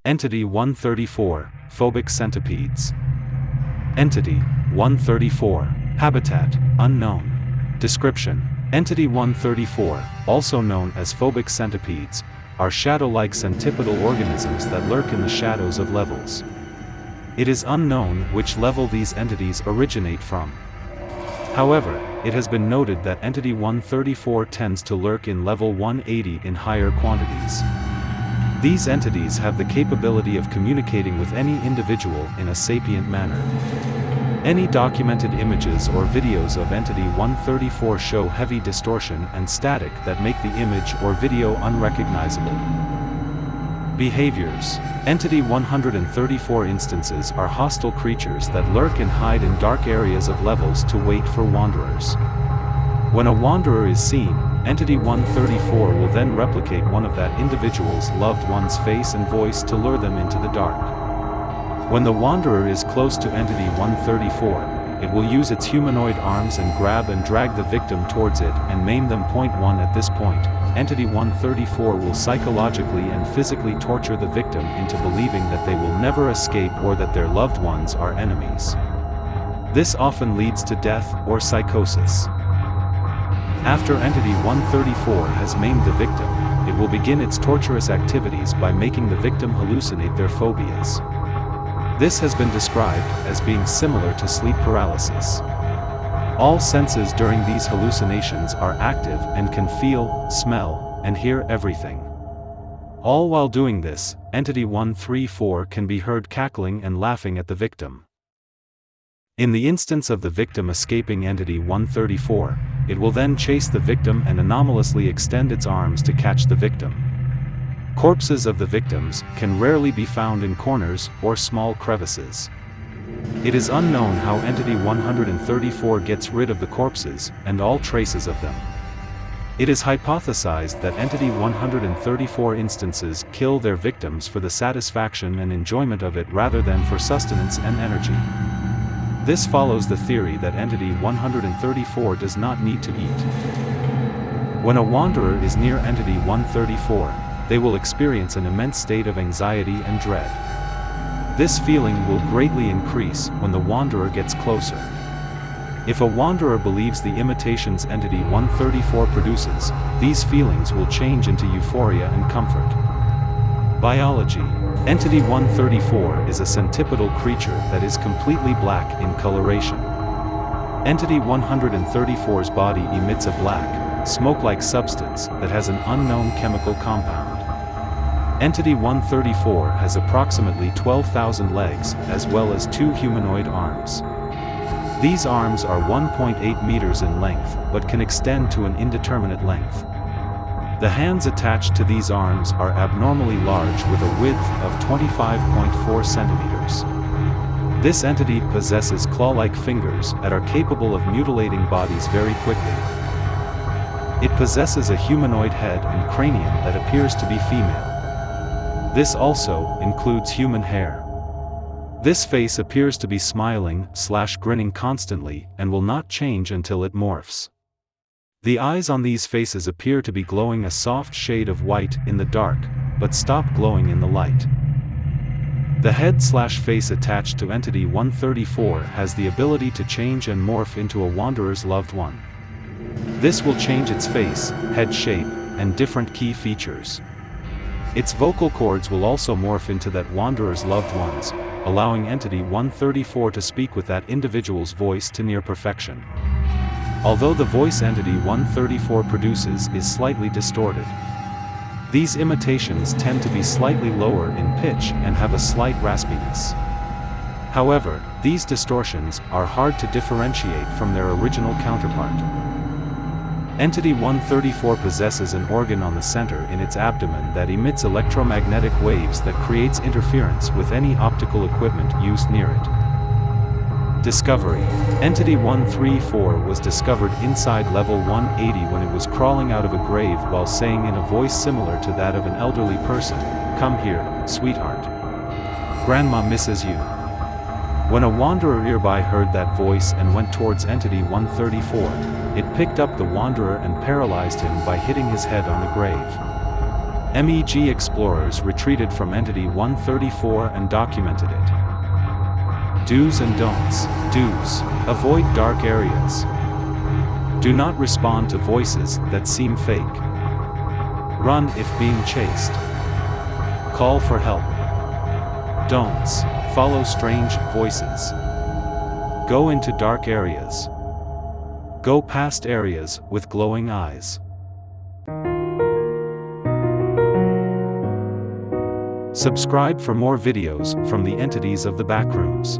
Entity 134, Phobic Centipedes. Entity 134, Habitat, Unknown. Description: Entity 134, also known as phobic centipedes, are shadow-like centipedal organisms that lurk in the shadows of levels. It is unknown which level these entities originate from. However, it has been noted that Entity 134 tends to lurk in level 180 in higher quantities. These entities have the capability of communicating with any individual in a sapient manner. Any documented images or videos of Entity 134 show heavy distortion and static that make the image or video unrecognizable. Behaviors: Entity 134 instances are hostile creatures that lurk and hide in dark areas of levels to wait for wanderers. When a wanderer is seen, Entity 134 will then replicate one of that individual's loved one's face and voice to lure them into the dark. When the wanderer is close to Entity 134, it will use its humanoid arms and grab and drag the victim towards it and maim them. Point 1 At this point, Entity 134 will psychologically and physically torture the victim into believing that they will never escape or that their loved ones are enemies. This often leads to death or psychosis. After Entity 134 has maimed the victim, it will begin its torturous activities by making the victim hallucinate their phobias. This has been described as being similar to sleep paralysis. All senses during these hallucinations are active and can feel, smell, and hear everything. All while doing this, Entity 134 can be heard cackling and laughing at the victim. In the instance of the victim escaping Entity 134, it will then chase the victim and anomalously extend its arms to catch the victim. Corpses of the victims can rarely be found in corners or small crevices. It is unknown how Entity 134 gets rid of the corpses and all traces of them. It is hypothesized that Entity 134 instances kill their victims for the satisfaction and enjoyment of it rather than for sustenance and energy. This follows the theory that Entity 134 does not need to eat. When a wanderer is near Entity 134, they will experience an immense state of anxiety and dread. This feeling will greatly increase when the wanderer gets closer. If a wanderer believes the imitations Entity 134 produces, these feelings will change into euphoria and comfort. Biology: Entity 134 is a centipedal creature that is completely black in coloration. Entity 134's body emits a black, smoke-like substance that has an unknown chemical compound. Entity 134 has approximately 12,000 legs as well as 2 humanoid arms. These arms are 1.8 meters in length but can extend to an indeterminate length. The hands attached to these arms are abnormally large with a width of 25.4 centimeters. This entity possesses claw-like fingers that are capable of mutilating bodies very quickly. It possesses a humanoid head and cranium that appears to be female. This also includes human hair. This face appears to be smiling/grinning constantly and will not change until it morphs. The eyes on these faces appear to be glowing a soft shade of white in the dark, but stop glowing in the light. The head/face attached to Entity 134 has the ability to change and morph into a wanderer's loved one. This will change its face, head shape, and different key features. Its vocal cords will also morph into that wanderer's loved ones, allowing Entity 134 to speak with that individual's voice to near perfection. Although the voice Entity 134 produces is slightly distorted. These imitations tend to be slightly lower in pitch and have a slight raspiness. However, these distortions are hard to differentiate from their original counterpart. Entity 134 possesses an organ on the center in its abdomen that emits electromagnetic waves that creates interference with any optical equipment used near it. Discovery: Entity 134 was discovered inside level 180 when it was crawling out of a grave while saying in a voice similar to that of an elderly person, "Come here, sweetheart. Grandma misses you." When a wanderer nearby heard that voice and went towards Entity 134, it picked up the wanderer and paralyzed him by hitting his head on the grave. MEG explorers retreated from Entity 134 and documented it. Do's and don'ts. Do's: avoid dark areas. Do not respond to voices that seem fake. Run if being chased. Call for help. Don'ts: follow strange voices. Go into dark areas. Go past areas with glowing eyes. Subscribe for more videos from the entities of the Backrooms.